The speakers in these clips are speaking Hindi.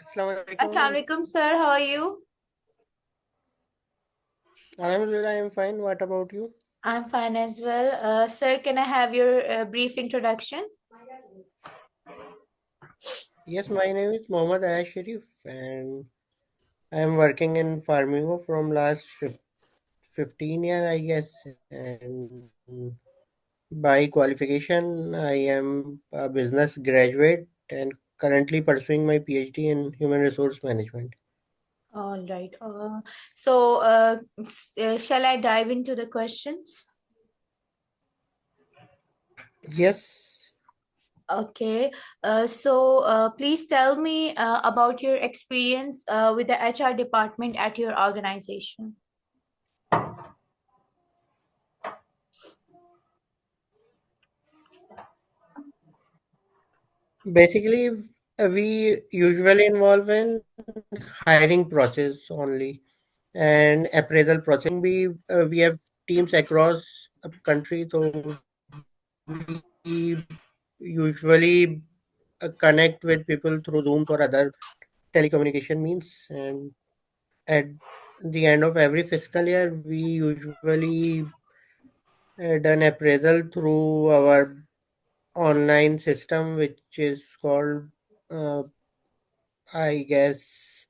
Assalamu alaikum, Assalamu ma'am. alaikum, sir. How are you? Alhamdulillah, I am fine. What about you? I'm fine as well. Sir, can I have your brief introduction? Yes, my name is Mohammad Ayaz Sharif, and I am working in Farmingo from last 15 years, I guess. And by qualification, I am a business graduate and currently pursuing my PhD in human resource management. All right. Shall I dive into the questions? Yes, Okay. Please tell me about your experience with the HR department at your organization. basically, we usually involve in hiring process only and appraisal process. We have teams across a country, so we usually connect with people through Zooms or other telecommunication means. And at the end of every fiscal year, we usually done appraisal through our online system, which is called, uh, I guess,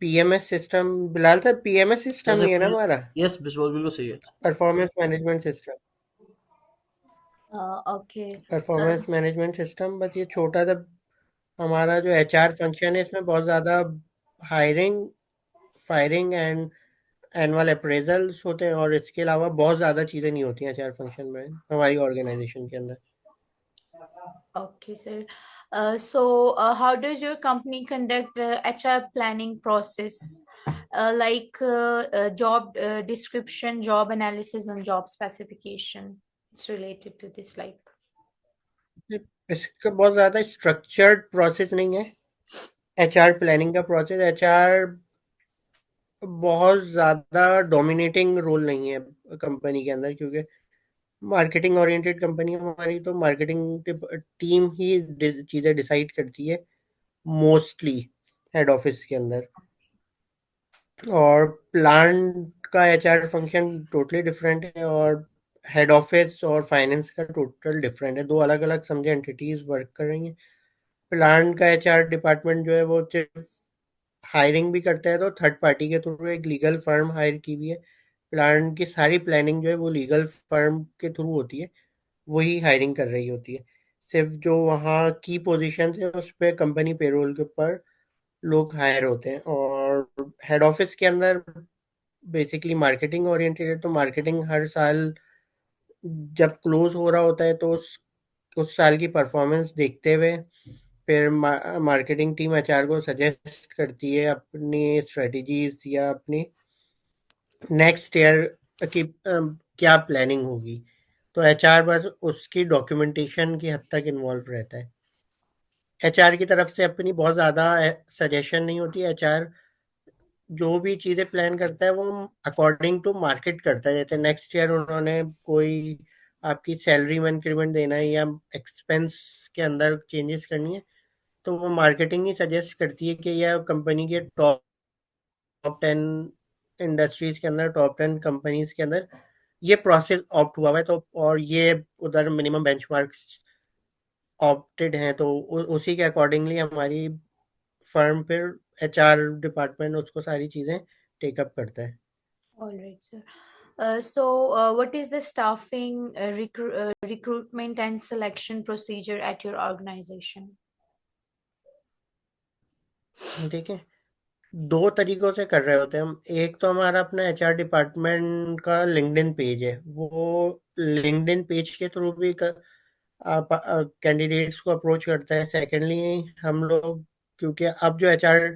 PMS system. Bilal साहब PMS Yes, सिस्टम ही है ना हमारा yes, बिल्कुल सही है. Performance management system Okay. Uh, performance management system बस ये छोटा सा हमारा जो एचआर फंक्शन है इसमें बहुत ज़्यादा hiring firing and annual appraisals होते हैं और इसके अलावा बहुत ज़्यादा चीज़ें नहीं होती हैं एचआर फंक्शन में हमारी ऑर्गेनाइजेशन के अंदर Okay, sir. How does your company conduct HR planning process? Job description, job analysis, and job specification. It's related to this, like. इसका बहुत ज़्यादा स्ट्रक्चर्ड प्रोसेस नहीं है एचआर प्लानिंग का प्रोसेस एचआर बहुत ज़्यादा डोमिनेटिंग रोल नहीं है कंपनी के अंदर क्योंकि मार्केटिंग ओरिएंटेड कंपनी है हमारी तो मार्केटिंग टीम ही चीज़ें डिसाइड करती है मोस्टली हेड ऑफिस के अंदर और प्लांट का एचआर फंक्शन टोटली डिफरेंट है और हेड ऑफिस और फाइनेंस का टोटल डिफरेंट है दो अलग अलग समझे एंटिटीज वर्क कर रही हैं प्लांट का एचआर डिपार्टमेंट जो है वो सिर्फ हायरिंग भी करता है तो थर्ड पार्टी के थ्रू एक लीगल फर्म हायर की हुई है प्लांट की सारी प्लानिंग जो है वो लीगल फर्म के थ्रू होती है वही हायरिंग कर रही होती है सिर्फ जो वहाँ की पोजीशन है उस पर कंपनी पेरोल के ऊपर लोग हायर होते हैं और हेड ऑफिस के अंदर बेसिकली मार्केटिंग ओरिएंटेड है तो मार्केटिंग हर साल जब क्लोज हो रहा होता है तो उस साल की परफॉर्मेंस देखते हुए फिर मार्केटिंग टीम एचआर को सजेस्ट करती है अपनी स्ट्रेटजीज या अपनी नेक्स्ट ईयर की क्या प्लानिंग होगी तो एचआर बस उसकी डॉक्यूमेंटेशन की हद तक इन्वॉल्व रहता है एचआर की तरफ से अपनी बहुत ज़्यादा सजेशन नहीं होती एचआर जो भी चीज़ें प्लान करता है वो अकॉर्डिंग टू मार्केट करता है जैसे नेक्स्ट ईयर उन्होंने कोई आपकी सैलरी में इंक्रीमेंट देना है या एक्सपेंस के अंदर चेंजेस करनी है तो वो मार्केटिंग ही सजेस्ट करती है कि यह कंपनी के टॉप 10 इंडस्ट्रीज के अंदर टॉप 10 कंपनीज के अंदर ये प्रोसेस ऑप्ट हुआ है तो और ये उधर मिनिमम बेंचमार्क्स ऑप्टेड हैं तो उसी के अकॉर्डिंगली हमारी फर्म फिर एचआर डिपार्टमेंट उसको सारी चीज़ें टेकअप करता है All right, sir. What is the staffing, recruitment, and selection procedure at your organization? ठीक है दो तरीकों से कर रहे होते हैं हम एक तो हमारा अपना एचआर डिपार्टमेंट का लिंक्डइन पेज है वो लिंक्डइन पेज के थ्रू भी आप कैंडिडेट्स को अप्रोच करता है सेकेंडली हम लोग क्योंकि अब जो एचआर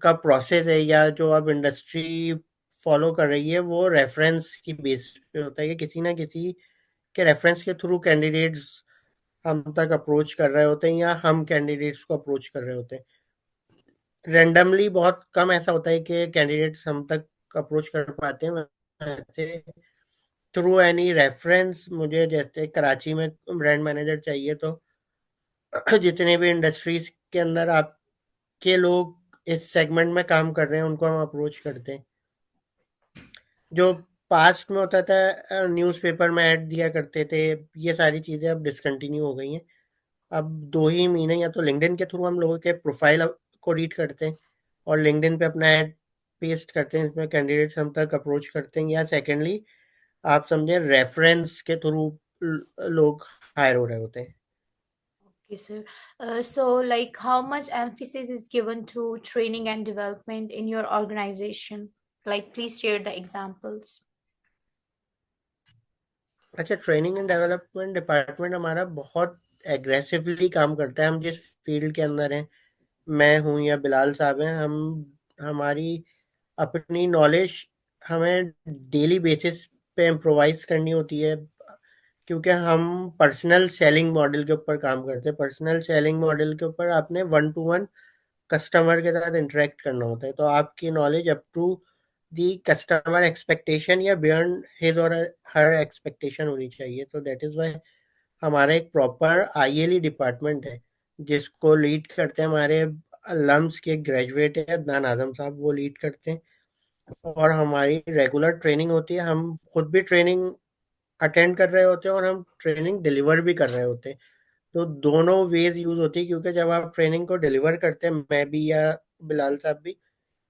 का प्रोसेस है या जो अब इंडस्ट्री फॉलो कर रही है वो रेफरेंस की बेस पे होता है कि किसी ना किसी के रेफरेंस के थ्रू कैंडिडेट्स हम तक अप्रोच कर रहे होते हैं या हम कैंडिडेट्स को अप्रोच कर रहे होते हैं रेंडमली बहुत कम ऐसा होता है कि कैंडिडेट्स हम तक अप्रोच कर पाते हैं वैसे थ्रू एनी रेफरेंस मुझे जैसे कराची में ब्रांड मैनेजर चाहिए तो जितने भी इंडस्ट्रीज के अंदर आपके लोग इस सेगमेंट में काम कर रहे हैं, उनको हम अप्रोच करते हैं। जो पास्ट में होता था, न्यूज़पेपर में ऐड दिया करते थे, ये सारी चीज़ें अब डिसकंटिन्यू हो गई हैं। अब 2 ही मीन है, या तो लिंक्डइन के थ्रू हम लोगों के प्रोफाइल को रीड करते हैं और लिंक्डइन पे अपना ऐड पेस्ट करते हैं, इसमें कैंडिडेट्स हम तक अप्रोच करते हैं, या सेकेंडली आप समझे रेफरेंस के थ्रू लोग हायर हो रहे होते हैं। Okay, sir. So, like, how much emphasis is given to training and development in your organization? Like, please share the examples. अच्छा, ट्रेनिंग एंड डेवलपमेंट डिपार्टमेंट हमारा बहुत एग्रेसिवली काम करता है। हम जिस फील्ड के अंदर हैं, मैं हूँ या बिलाल साहब हैं, हम हमारी अपनी नॉलेज हमें डेली बेसिस पे इम्प्रोवाइज करनी होती है, क्योंकि हम पर्सनल सेलिंग मॉडल के ऊपर काम करते हैं। पर्सनल सेलिंग मॉडल के ऊपर आपने वन टू वन कस्टमर के साथ इंटरेक्ट करना होता है, तो आपकी knowledge up to the customer expectation या बियॉन्ड हिज और हर एक्सपेक्टेशन होनी चाहिए। तो दैट इज़ वाई हमारा एक प्रॉपर आईएलई डिपार्टमेंट है, जिसको लीड करते हैं हमारे लम्स के ग्रेजुएट है अदनान आजम साहब, वो लीड करते हैं। और हमारी रेगुलर ट्रेनिंग होती है, हम खुद भी ट्रेनिंग अटेंड कर रहे होते हैं और हम ट्रेनिंग डिलीवर भी कर रहे होते हैं। तो दोनों वेज यूज होती है, क्योंकि जब आप ट्रेनिंग को डिलीवर करते हैं, मैं भी या बिलाल साहब भी,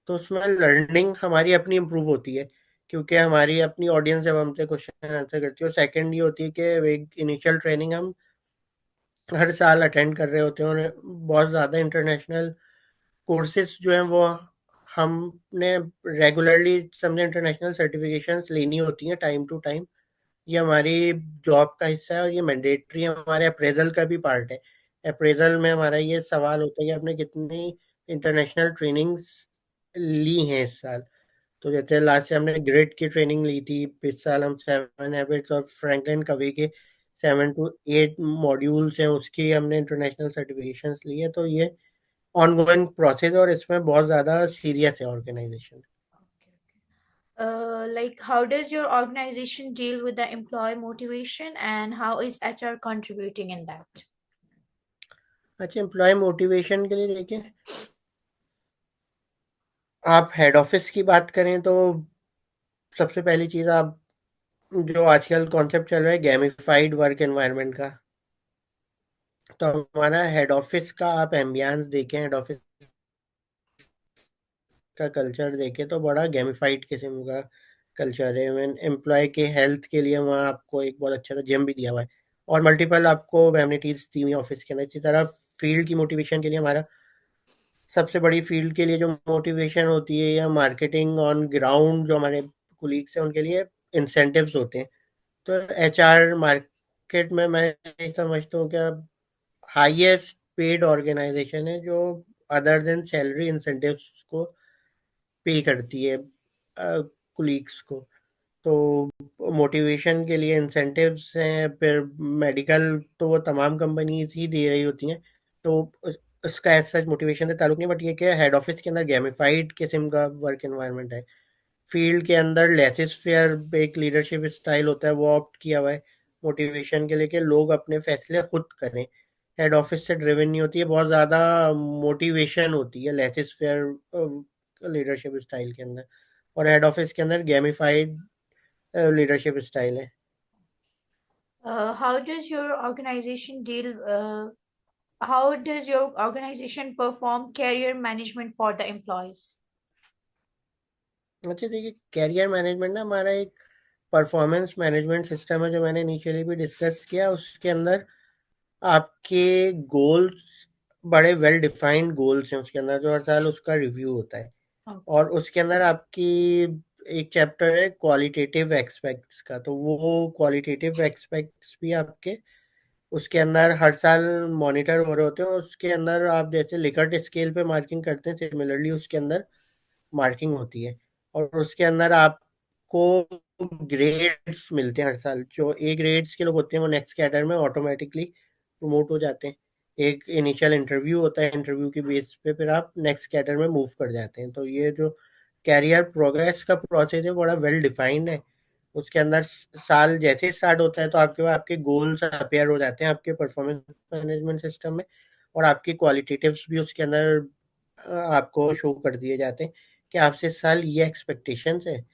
तो उसमें लर्निंग हमारी अपनी इम्प्रूव होती है, क्योंकि हमारी अपनी ऑडियंस जब हमसे क्वेश्चन आंसर करती है। और सेकंड ये होती है कि इनिशियल ट्रेनिंग हम हर साल अटेंड कर रहे होते हैं, और बहुत ज़्यादा इंटरनेशनल कोर्सेज जो हैं वो हमने रेगुलरली समझे इंटरनेशनल सर्टिफिकेशंस लेनी होती हैं टाइम टू टाइम। ये हमारी जॉब का हिस्सा है और ये मैंडेटरी हमारे अप्रेजल का भी पार्ट है। अप्रेजल में हमारा ये सवाल होता है कि आपने कितनी इंटरनेशनल ट्रेनिंग्स ली हैं इस साल। तो जैसे लास्ट से हमने ग्रिड की ट्रेनिंग ली थी, इस साल हम 7 हैबिट्स और फ्रैंकलिन कवी के 7 to 8 मॉड्यूल्स हैं, उसकी हमने इंटरनेशनल सर्टिफिकेशंस ली है। तो ये ऑनगोइंग प्रोसेस और इसमें बहुत ज़्यादा सीरियस है organisation. Okay, okay. Like, how does your organization deal with the employee motivation and how is HR contributing in that? अच्छा, एम्प्लॉय मोटिवेशन के लिए देखिए, आप हेड ऑफिस की बात करें तो सबसे पहली चीज़, आप जो आजकल कॉन्सेप्ट चल रहा है गेमिफाइड वर्क एनवायरनमेंट का, तो हमारा हेड ऑफिस का आप एम्बियंस देखें, हेड ऑफिस का कल्चर देखें, तो बड़ा गेमिफाइड किस्म का कल्चर है। इवन एम्प्लॉय के हेल्थ के लिए वहाँ आपको एक बहुत अच्छा सा जिम भी दिया हुआ है, और मल्टीपल आपको एमिनिटीज दी हुई ऑफिस के अंदर। इसी तरह फील्ड की मोटिवेशन के लिए हमारा सबसे बड़ी फील्ड के लिए जो मोटिवेशन होती है, या मार्केटिंग ऑन ग्राउंड जो हमारे कुलीग्स हैं उनके लिए इंसेंटिव्स होते हैं। तो एचआर मार्केट में मैं ये समझता हूँ कि हाईएस्ट पेड ऑर्गेनाइजेशन है जो अदर देन सैलरी इंसेंटिव्स को पे करती है कुलीग्स को। तो मोटिवेशन के लिए इंसेंटिव्स हैं, फिर मेडिकल तो वो तमाम कंपनीज ही दे रही होती हैं। तो उसका एज सच मोटिवेशन से ताल्लुक नहीं, बट ये क्या, हेड ऑफिस के अंदर गेमिफाइड किस्म का वर्क एनवायरनमेंट है। फील्ड के अंदर लेसिस फेयर एक लीडरशिप स्टाइल होता है, वो ऑप्ट किया हुआ है मोटिवेशन के लिए कि लोग अपने फैसले खुद करें। हेड ऑफिस से ड्रिवन नहीं होती है, बहुत ज़्यादा मोटिवेशन होती है लेसिस फेयर लीडरशिप स्टाइल के अंदर। और हेड ऑफिस के अंदर गेमिफाइड लीडरशिप स्टाइल है। How does your organization deal? How does your organization perform career management for the employees? अच्छा, देखिए, कैरियर मैनेजमेंट ना हमारा एक परफॉर्मेंस मैनेजमेंट सिस्टम है, जो मैंने इनिशियली भी डिस्कस किया। उसके अंदर आपके गोल्स बड़े वेल डिफाइंड गोल्स हैं, उसके अंदर जो हर साल उसका रिव्यू होता है। Okay. और उसके अंदर आपकी एक चैप्टर है क्वालिटेटिव एक्सपेक्ट्स का, तो वो क्वालिटेटिव एक्सपेक्ट्स भी आपके उसके अंदर हर साल मॉनिटर हो रहे होते हैं। उसके अंदर आप जैसे लिकर्ट स्केल पे मार्किंग करते हैं, सिमिलरली उसके अंदर मार्किंग होती है। और उसके अंदर आपको ग्रेड्स मिलते हैं हर साल। जो ए ग्रेड्स के लोग होते हैं वो नेक्स्ट कैडर में ऑटोमेटिकली प्रमोट हो जाते हैं। एक इनिशियल इंटरव्यू होता है, इंटरव्यू की बेस पे फिर आप नेक्स्ट कैडर में मूव कर जाते हैं। तो ये जो कैरियर प्रोग्रेस का प्रोसेस है बड़ा वेल डिफाइंड है। उसके अंदर साल जैसे स्टार्ट होता है तो आपके पास आपके गोल्स अपेयर हो जाते हैं आपके परफॉर्मेंस मैनेजमेंट सिस्टम में। और आपके क्वालिटेटिव्स भी उसके अंदर आपको शो कर दिए जाते हैं कि आपसे इस साल ये एक्सपेक्टेशंस है,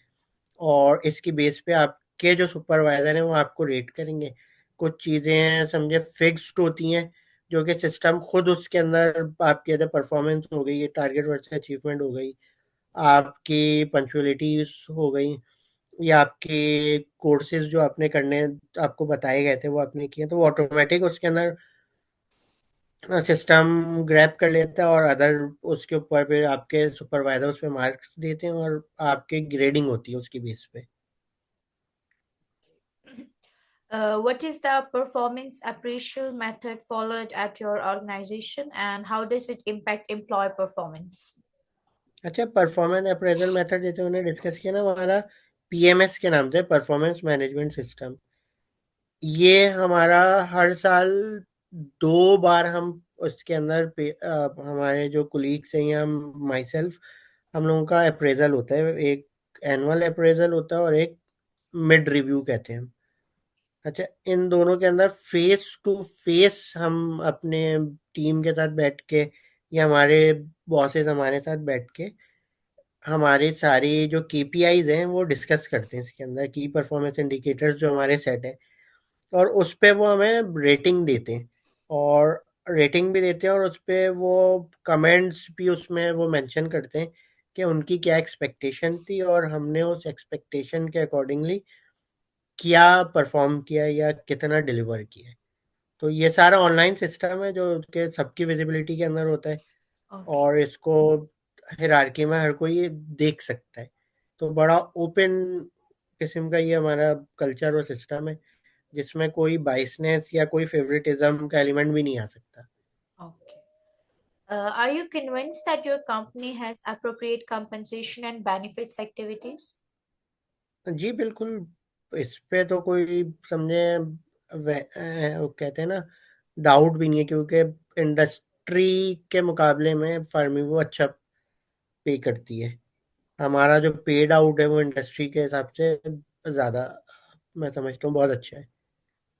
और इसकी बेस पे आपके जो सुपरवाइजर हैं वो आपको रेट करेंगे। कुछ चीज़ें हैं समझे फिक्स्ड होती हैं, जो कि सिस्टम खुद उसके अंदर आपकी अगर परफॉर्मेंस हो गई, टारगेट वर्सेस अचीवमेंट हो गई, आपकी पंक्चुअलिटीज हो गई, या आपके कोर्सेज जो आपने करने आपको बताए गए थे वो आपने किए, तो वो ऑटोमेटिक उसके अंदर सिस्टम ग्रैब कर लेता है, और अदर उसके ऊपर फिर आपके सुपरवाइजर उस पे मार्क्स देते हैं, और आपकी ग्रेडिंग होती है उसकी बेस पे। What is the performance appraisal method followed at your organization and how does it impact employee performance? अच्छा, परफॉर्मेंस अप्रेजल मेथड जैसे उन्होंने डिस्कस किया ना, हमारा पीएमएस के नाम से परफॉर्मेंस मैनेजमेंट सिस्टम, ये हमारा हर साल 2 बार हम उसके अंदर हमारे जो कुलीग्स हैं या माई सेल्फ, हम लोगों का अप्रेजल होता है। एक एनुअल अप्रेजल होता है और एक मिड रिव्यू कहते हैं हम। अच्छा, इन दोनों के अंदर फेस टू फेस हम अपने टीम के साथ बैठ के, या हमारे बॉसेस हमारे साथ बैठ के हमारी सारी जो केपीआईज हैं वो डिस्कस करते हैं। इसके अंदर की परफॉर्मेंस इंडिकेटर्स जो हमारे सेट है, और उस पे वो हमें रेटिंग देते हैं, और रेटिंग भी देते हैं, और उस पे वो कमेंट्स भी उसमें वो मेंशन करते हैं कि उनकी क्या एक्सपेक्टेशन थी, और हमने उस एक्सपेक्टेशन के अकॉर्डिंगली क्या परफॉर्म किया या कितना डिलीवर किया है। तो ये सारा ऑनलाइन सिस्टम है जो कि सबकी विजिबिलिटी के अंदर होता है, Okay. और इसको हायरार्की में हर कोई ये देख सकता है। तो बड़ा ओपन किस्म का ये हमारा कल्चर और सिस्टम है, जिसमें कोई बाइसनेस या कोई फेवरेटिज्म का एलिमेंट भी नहीं आ सकता। Okay. Are you convinced that your company has appropriate compensation and benefits activities? जी बिल्कुल, इस पे तो कोई समझे वो कहते हैं ना, डाउट भी नहीं है, क्योंकि इंडस्ट्री के मुकाबले में फार्मी वो अच्छा पे करती है। हमारा जो पेड आउट है वो इंडस्ट्री के हिसाब से ज़्यादा, मैं समझता हूँ बहुत अच्छा है,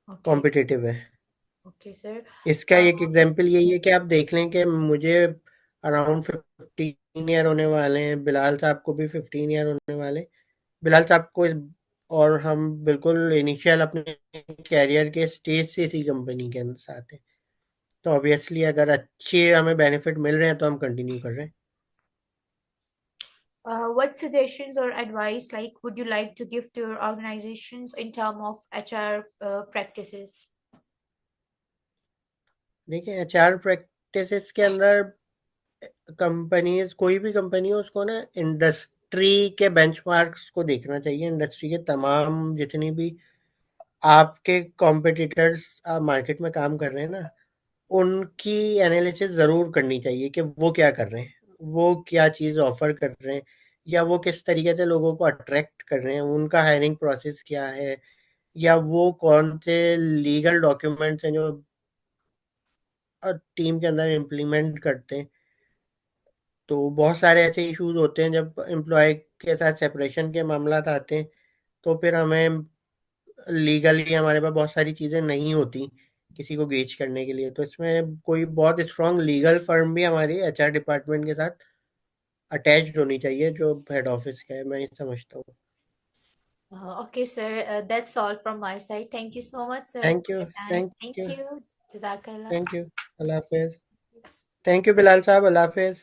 Okay. कॉम्पिटिटिव है। Okay, sir. इसका Uh, एक एग्जांपल यही है कि आप देख लें कि मुझे अराउंड 15 ईयर होने वाले हैं, बिलाल साहब को भी 15 ईयर होने वाले हैं। बिलाल साहब को और हम बिल्कुल इनिशियल अपने कैरियर के स्टेज से इसी कंपनी के साथ हैं। तो ऑब्वियसली अगर अच्छे हमें बेनिफिट मिल रहे हैं तो हम कंटिन्यू कर रहे हैं। what suggestions or advice like would you like to give to your organizations in terms of HR practices? देखिए, एचआर प्रैक्टिसेस के अंदर कंपनीज, कोई भी कंपनी हो, उसको ना इंडस्ट्री के बेंचमार्क्स को देखना चाहिए। इंडस्ट्री के तमाम जितनी भी आपके कॉम्पिटिटर्स मार्केट में काम कर रहे हैं ना, उनकी एनालिसिस ज़रूर करनी चाहिए कि वो क्या कर रहे हैं, वो क्या चीज़ ऑफर कर रहे हैं, या वो किस तरीके से लोगों को अट्रैक्ट कर रहे हैं, उनका हायरिंग प्रोसेस क्या है, या वो कौन से लीगल डॉक्यूमेंट्स हैं जो टीम के अंदर इम्प्लीमेंट करते हैं। तो बहुत सारे ऐसे इश्यूज होते हैं जब एम्प्लॉय के साथ सेपरेशन के मामला आते हैं, तो फिर हमें लीगली हमारे पास बहुत सारी चीज़ें नहीं होती किसी को गेज करने के लिए। तो इसमें कोई बहुत स्ट्रांग लीगल फर्म भी हमारी एचआर डिपार्टमेंट के साथ अटैच्ड होनी चाहिए, जो हेड ऑफिस का है, मैं ये समझता हूँ। Okay, sir. That's all from my side. Thank you so much, sir, thank for you, your time. Thank Thank you, you. Jazakallah. Thank you, Allah हाफिज़। Yes. थैंक यू बिलाल साहब, अल्लाह हाफिज़।